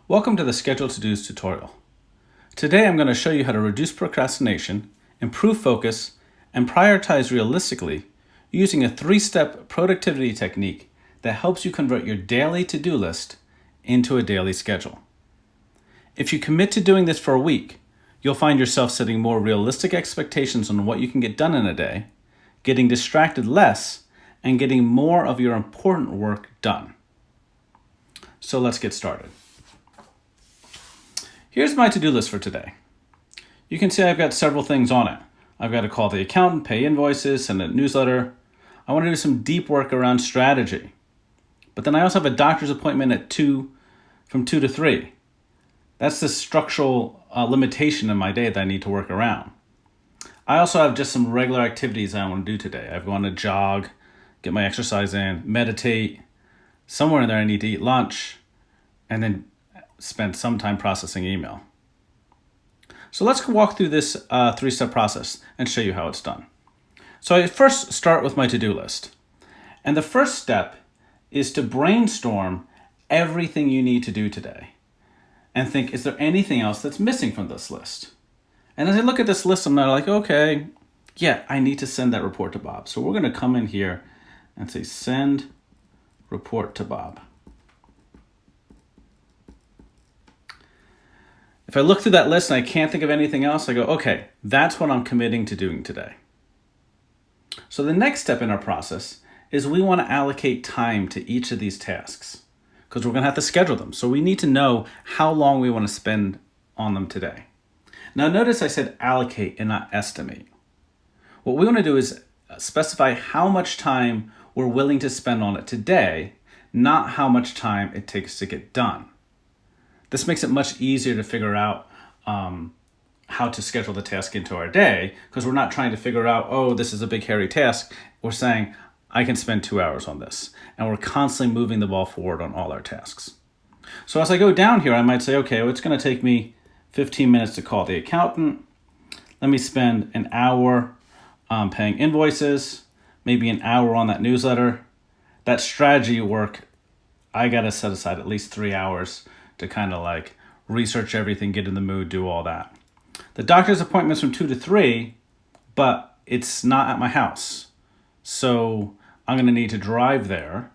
Welcome to the Schedule To-Dos tutorial. Today I'm going to show you how to reduce procrastination, improve focus, and prioritize realistically using a 3-step productivity technique that helps you convert your daily to-do list into a daily schedule. If you commit to doing this for a week, you'll find yourself setting more realistic expectations on what you can get done in a day, getting distracted less, and getting more of your important work done. So let's get started. Here's my to-do list for today. You can see I've got several things on it. I've got to call the accountant, pay invoices, send a newsletter. I want to do some deep work around strategy. But then I also have a doctor's appointment at from 2 to 3. That's the structural limitation in my day that I need to work around. I also have just some regular activities I want to do today. I want to jog, get my exercise in, meditate. Somewhere in there I need to eat lunch, and then spend some time processing email. So let's walk through this 3-step process and show you how it's done. So I first start with my to-do list. And the first step is to brainstorm everything you need to do today and think, is there anything else that's missing from this list? And as I look at this list, I'm not like, okay, yeah, I need to send that report to Bob. So we're going to come in here and say, send report to Bob. If I look through that list and I can't think of anything else, I go, okay, that's what I'm committing to doing today. So the next step in our process is we want to allocate time to each of these tasks because we're going to have to schedule them. So we need to know how long we want to spend on them today. Now notice I said allocate and not estimate. What we want to do is specify how much time we're willing to spend on it today, not how much time it takes to get done. This makes it much easier to figure out how to schedule the task into our day because we're not trying to figure out, oh, this is a big hairy task. We're saying, I can spend 2 hours on this. And we're constantly moving the ball forward on all our tasks. So as I go down here, I might say, okay, well, it's going to take me 15 minutes to call the accountant. Let me spend an hour paying invoices, maybe an hour on that newsletter. That strategy work, I got to set aside at least 3 hours to kind of like research everything, get in the mood, do all that. The doctor's appointment's from 2 to 3, but it's not at my house. So I'm going to need to drive there.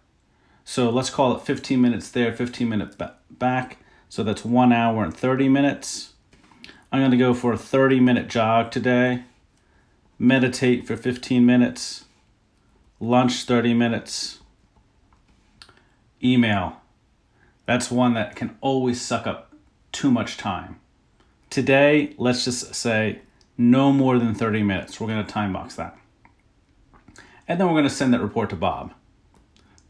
So let's call it 15 minutes there, 15 minutes back. So that's 1 hour and 30 minutes. I'm going to go for a 30-minute jog today, meditate for 15 minutes, lunch 30 minutes, email. That's one that can always suck up too much time. Today, let's just say no more than 30 minutes. We're going to time box that. And then we're going to send that report to Bob.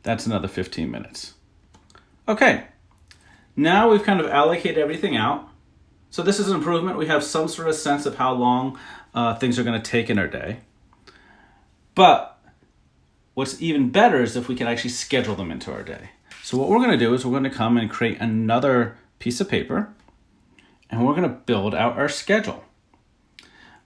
That's another 15 minutes. Okay, now we've kind of allocated everything out. So this is an improvement. We have some sort of sense of how long things are going to take in our day. But what's even better is if we can actually schedule them into our day. So what we're going to do is we're going to come and create another piece of paper and we're going to build out our schedule.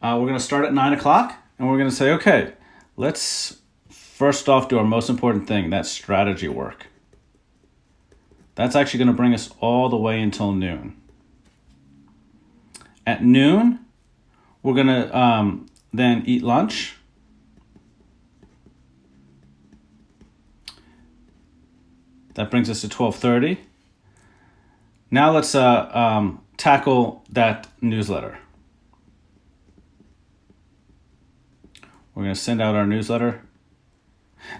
We're going to start at 9 o'clock and we're going to say, okay, let's first off do our most important thing, that's strategy work. That's actually going to bring us all the way until noon. At noon, we're going to then eat lunch. That brings us to 12:30. Now let's tackle that newsletter. We're going to send out our newsletter.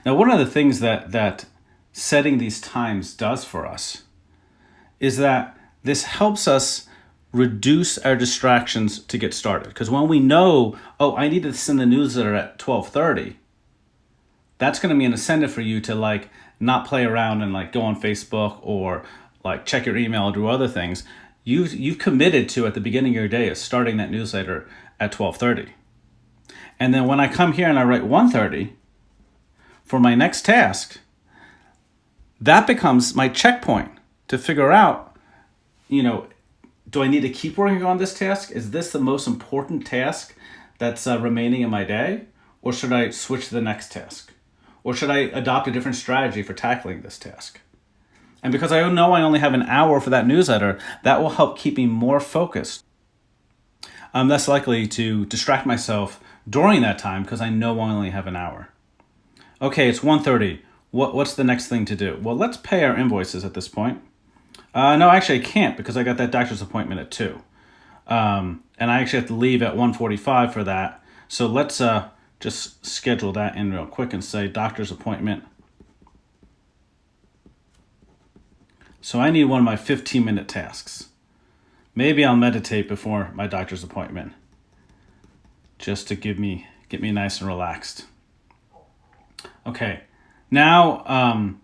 Now, one of the things that setting these times does for us is that this helps us reduce our distractions to get started. Because when we know, oh, I need to send the newsletter at 12:30, that's going to be an incentive for you to like not play around and like go on Facebook or like check your email or do other things. You've committed to at the beginning of your day is starting that newsletter at 12:30. And then when I come here and I write 1:30 for my next task, that becomes my checkpoint to figure out, do I need to keep working on this task? Is this the most important task that's remaining in my day? Or should I switch to the next task? Or should I adopt a different strategy for tackling this task? And because I know I only have an hour for that newsletter, that will help keep me more focused. I'm less likely to distract myself during that time because I know I only have an hour. Okay, it's 1:30. What's the next thing to do? Well, let's pay our invoices at this point. No, actually I can't because I got that doctor's appointment at 2. And I actually have to leave at 1:45 for that. So let's just schedule that in real quick and say doctor's appointment. So I need one of my 15-minute tasks. Maybe I'll meditate before my doctor's appointment, just to get me nice and relaxed. Okay, now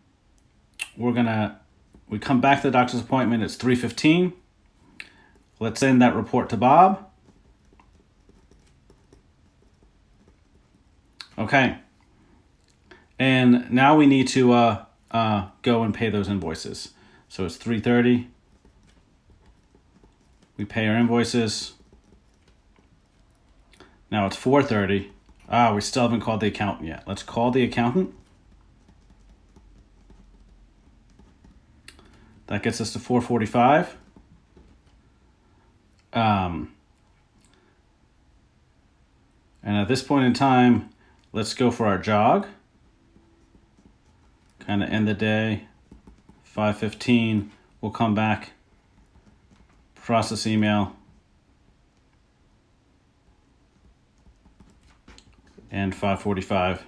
we come back to the doctor's appointment. It's 3:15. Let's send that report to Bob. Okay, and now we need to go and pay those invoices. So it's 3:30. We pay our invoices. Now it's 4:30. We still haven't called the accountant yet. Let's call the accountant. That gets us to 4:45. And at this point in time, let's go for our jog. Kind of end the day. 5:15. We'll come back. Process email. And 5:45.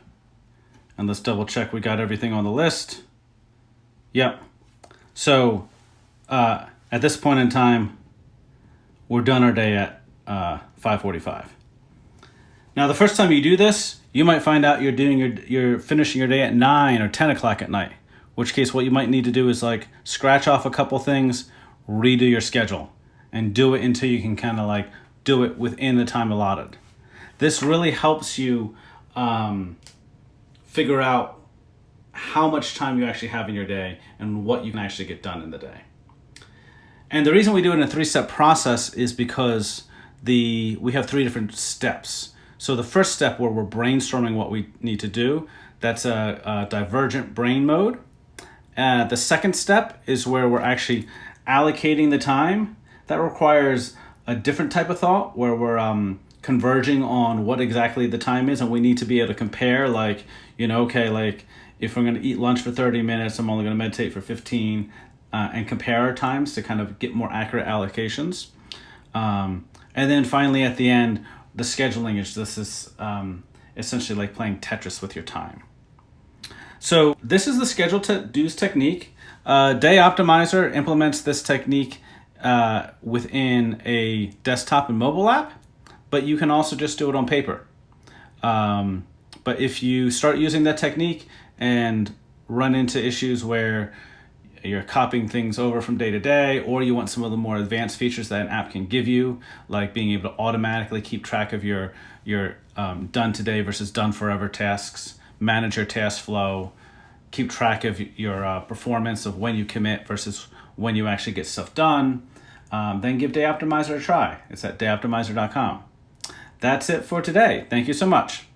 And let's double check we got everything on the list. Yep. So at this point in time, we're done our day at 5:45. Now, the first time you do this, you might find out you're finishing your day at 9 or 10 o'clock at night. Which case, what you might need to do is like scratch off a couple things, redo your schedule, and do it until you can kind of like do it within the time allotted. This really helps you figure out how much time you actually have in your day and what you can actually get done in the day. And the reason we do it in a 3-step process is because we have 3 different steps. So the first step where we're brainstorming what we need to do, that's a divergent brain mode. The second step is where we're actually allocating the time. That requires a different type of thought where we're converging on what exactly the time is, and we need to be able to compare, like, okay, like if I'm going to eat lunch for 30 minutes, I'm only going to meditate for 15, and compare our times to kind of get more accurate allocations. And then finally at the end, the scheduling is essentially like playing Tetris with your time. So this is the schedule to do's technique. Day Optimizer implements this technique within a desktop and mobile app, but you can also just do it on paper. But if you start using that technique and run into issues where you're copying things over from day to day, or you want some of the more advanced features that an app can give you, like being able to automatically keep track of your done today versus done forever tasks, manage your task flow, keep track of your performance of when you commit versus when you actually get stuff done, then give Day Optimizer a try. It's at dayoptimizer.com. That's it for today. Thank you so much.